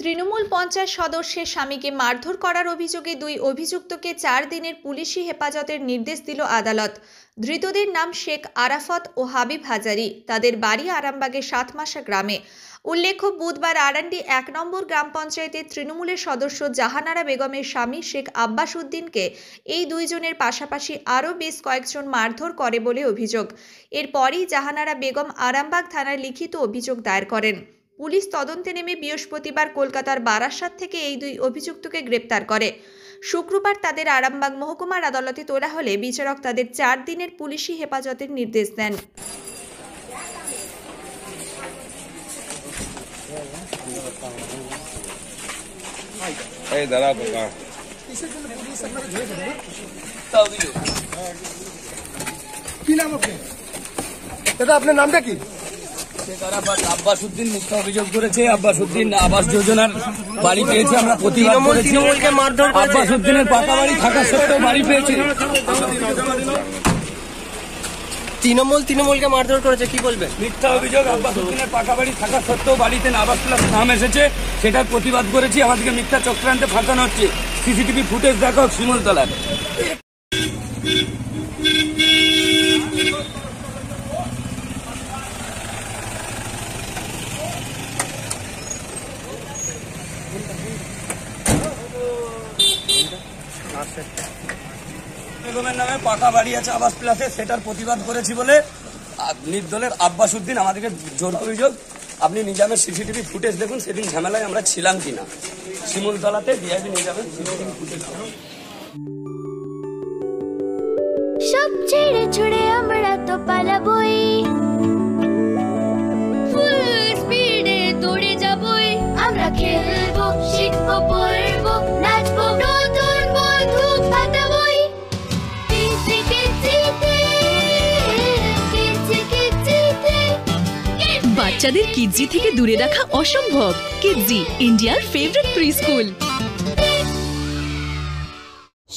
তৃণমূল পঞ্চায়েত সদস্যের স্বামীকে মারধর করার অভিযোগে দুই অভিযুক্তকে 4 দিনের পুলিশি হেফাজতের নির্দেশ দিল আদালত। ধৃতদের নাম শেখ আরাফত ও হাবিব হাজারি। তাদের বাড়ি আরামবাগের সাতমাসা গ্রামে। উল্লেখ্য, বুধবার আরান্ডি 1 নম্বর গ্রাম পঞ্চায়েতের তৃণমূলের সদস্য জাহানারা বেগমের স্বামী শেখ আব্বাস উদ্দিনকে এই দুইজনের পাশাপাশি আরও বেশ কয়েকজন মারধর করে বলে অভিযোগ। এরপরই জাহানারা বেগম আরামবাগ থানায় লিখিত অভিযোগ দায়ের করেন। পুলিশ তদন্তে নেমে বৃহস্পতিবার কলকাতার বারাসাত থেকে এই দুই অভিযুক্তকে গ্রেপ্তার করে। শুক্রবার তাদের আরামবাগ মহকুমার আদালতে তোলা হলে বিচারক তাদের 4 দিনের পুলিশি হেফাজতের নির্দেশ দেন। কি নাম দাদা, আপনার নামটা কি? আব্বাস উদ্দিন মিথ্যা অভিযোগ করেছে। আব্বাস উদ্দিন আবাস যোজনার বাড়ি পেয়েছে, আমরা প্রতিবাদ করেছি। আব্বাস উদ্দিনের পাকা বাড়ি থাকা সত্ত্বেও বাড়ি পেয়েছে। তৃণমূলকে মারধর করেছে, কি বলবেন? মিথ্যা অভিযোগ। আব্বাস উদ্দিনের পাকা বাড়ি থাকা সত্ত্বেও বাড়িতে আবাস প্লাস নাম এসেছে, সেটার প্রতিবাদ করেছি। আমাদেরকে মিথ্যা চক্রান্তে ফাঁসানো হচ্ছে। সিসিটিভি ফুটেজ দেখো শিমুলতলার। বেগমের নামে পাকা বাড়ি আছে আবাস প্লাসে, সেটার প্রতিবাদ করেছি বলে নির্দলের আব্বাস উদ্দিন আমাদেরকে জোর করে অভিযোগ। আপনি নিজামের সিসিটিভি ফুটেজ দেখুন, সেদিন ঝামেলায় আমরা ছিলাম কিনা। শিমুলতলাতে ডিআইবি নিজামের সিসিটিভি ফুটেজ। সব ছেড়ে ছুড়ে আমরা তো পালাবই, ফুল স্পিডে দৌড়ে যাবই। আমরা খেলবো, শিখবো, পড়বো, নাচবো, নতুন বন্ধু পাতাবই। বাচ্চাদের কিডজি থেকে দূরে রাখা অসম্ভব। কিডজি, ইন্ডিয়ার ফেভারিট প্রি স্কুল।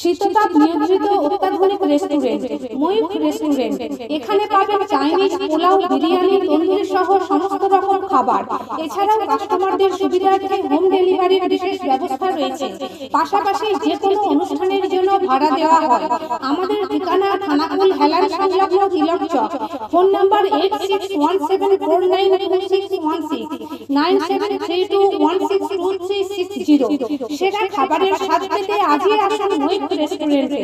শীততাপ নিয়ন্ত্রিত অত্যাধুনিক রেস্টুরেন্ট ময়ূখ রেস্টুরেন্ট। এখানে পাবেন চাইনিজ, পোলাও, বিরিয়ানি, তন্দুরি সহ সমস্ত রকম খাবার। এছাড়াও কাস্টমারদের সুবিধার্থে হোম ডেলিভারির বিশেষ ব্যবস্থা রয়েছে। পাশাপাশি যে কোনো অনুষ্ঠানের জন্য ভাড়া দেওয়া হয়। আমাদের ঠিকানা থানাকুল হেলান সংলগ্ন তিলক চক। Phone number 8617492616 9732162360। সেরা খাবারের স্বাদ পেতে আজই আসুন ময়ূখ রেস্টুরেন্টে।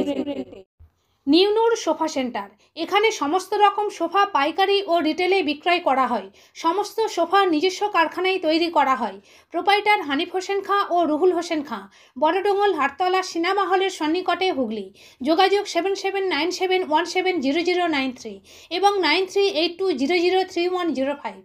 নিউনুর সোফা সেন্টার। এখানে সমস্ত রকম সোফা পাইকারি ও রিটেলে বিক্রয় করা হয়। সমস্ত সোফা নিজস্ব কারখানায় তৈরি করা হয়। প্রোপাইটার হানিফ হোসেন খাঁ ও রুহুল হোসেন খাঁ, বড়ডোঙ্গল, হাটতলা, সিনেমা হলের সন্নিকটে, হুগলি। যোগাযোগ 7797170093 এবং 9382003105।